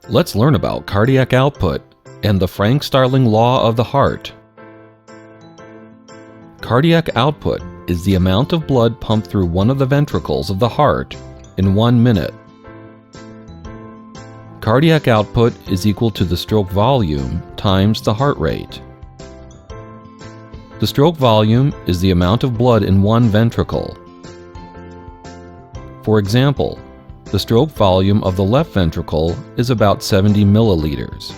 Let's learn about cardiac output and the Frank-Starling law of the heart. Cardiac output is the amount of blood pumped through one of the ventricles of the heart in 1 minute. Cardiac output is equal to the stroke volume times the heart rate. The stroke volume is the amount of blood in one ventricle. For example, the stroke volume of the left ventricle is about 70 milliliters,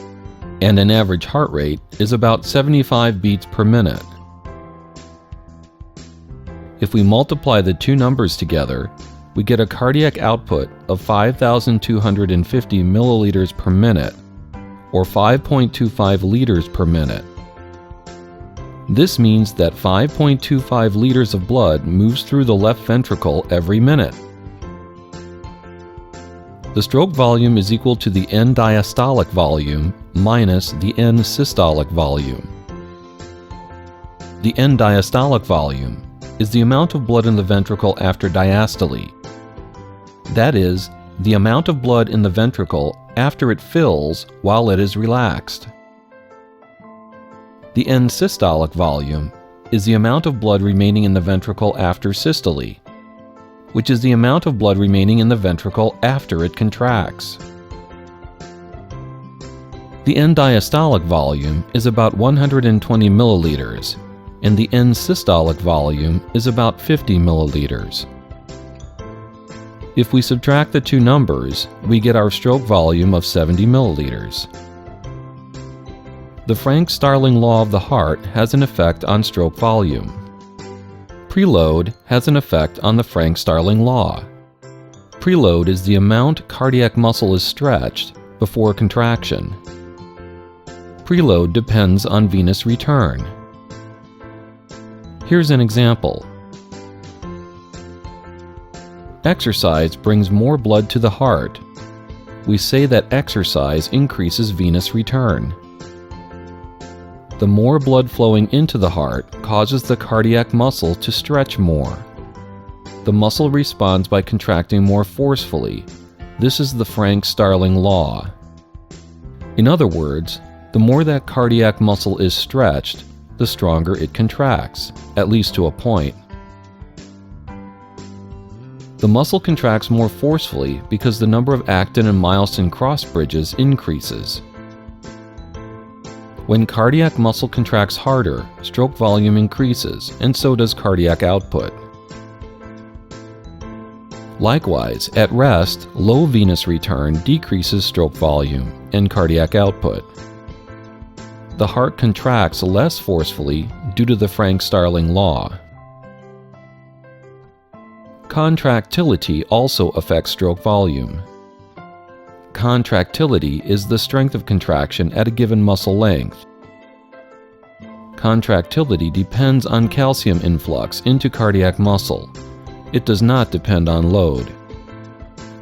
and an average heart rate is about 75 beats per minute. If we multiply the two numbers together, we get a cardiac output of 5,250 milliliters per minute, or 5.25 liters per minute. This means that 5.25 liters of blood moves through the left ventricle every minute. The stroke volume is equal to the end diastolic volume minus the end systolic volume. The end diastolic volume is the amount of blood in the ventricle after diastole. That is, the amount of blood in the ventricle after it fills while it is relaxed. The end systolic volume is the amount of blood remaining in the ventricle after systole, which is the amount of blood remaining in the ventricle after it contracts. The end diastolic volume is about 120 milliliters, and the end systolic volume is about 50 milliliters. If we subtract the two numbers, we get our stroke volume of 70 milliliters. The Frank-Starling law of the heart has an effect on stroke volume. Preload has an effect on the Frank-Starling law. Preload is the amount cardiac muscle is stretched before contraction. Preload depends on venous return. Here's an example. Exercise brings more blood to the heart. We say that exercise increases venous return. The more blood flowing into the heart causes the cardiac muscle to stretch more. The muscle responds by contracting more forcefully. This is the Frank-Starling law. In other words, the more that cardiac muscle is stretched, the stronger it contracts, at least to a point. The muscle contracts more forcefully because the number of actin and myosin cross bridges increases. When cardiac muscle contracts harder, stroke volume increases, and so does cardiac output. Likewise, at rest, low venous return decreases stroke volume and cardiac output. The heart contracts less forcefully due to the Frank-Starling law. Contractility also affects stroke volume. Contractility is the strength of contraction at a given muscle length. Contractility depends on calcium influx into cardiac muscle. It does not depend on load,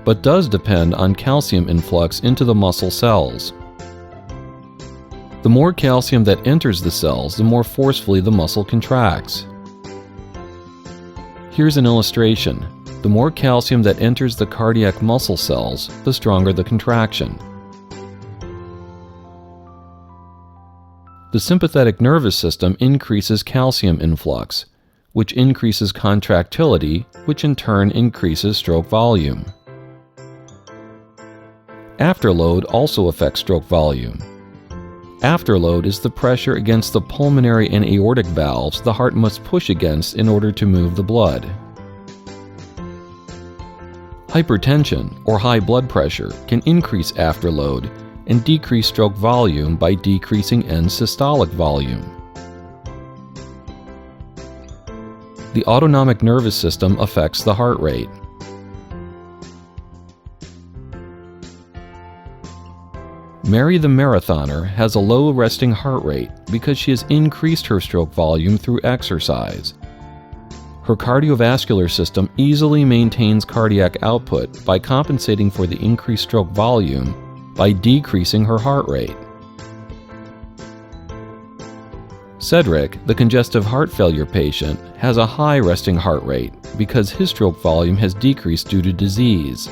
but does depend on calcium influx into the muscle cells. The more calcium that enters the cells, the more forcefully the muscle contracts. Here's an illustration. The more calcium that enters the cardiac muscle cells, the stronger the contraction. The sympathetic nervous system increases calcium influx, which increases contractility, which in turn increases stroke volume. Afterload also affects stroke volume. Afterload is the pressure against the pulmonary and aortic valves the heart must push against in order to move the blood. Hypertension, or high blood pressure, can increase afterload and decrease stroke volume by decreasing end systolic volume. The autonomic nervous system affects the heart rate. Mary the marathoner has a low resting heart rate because she has increased her stroke volume through exercise. Her cardiovascular system easily maintains cardiac output by compensating for the increased stroke volume by decreasing her heart rate. Cedric, the congestive heart failure patient, has a high resting heart rate because his stroke volume has decreased due to disease.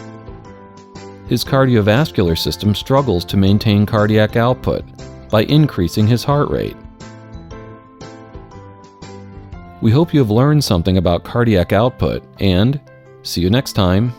his cardiovascular system struggles to maintain cardiac output by increasing his heart rate. We hope you have learned something about cardiac output, and see you next time.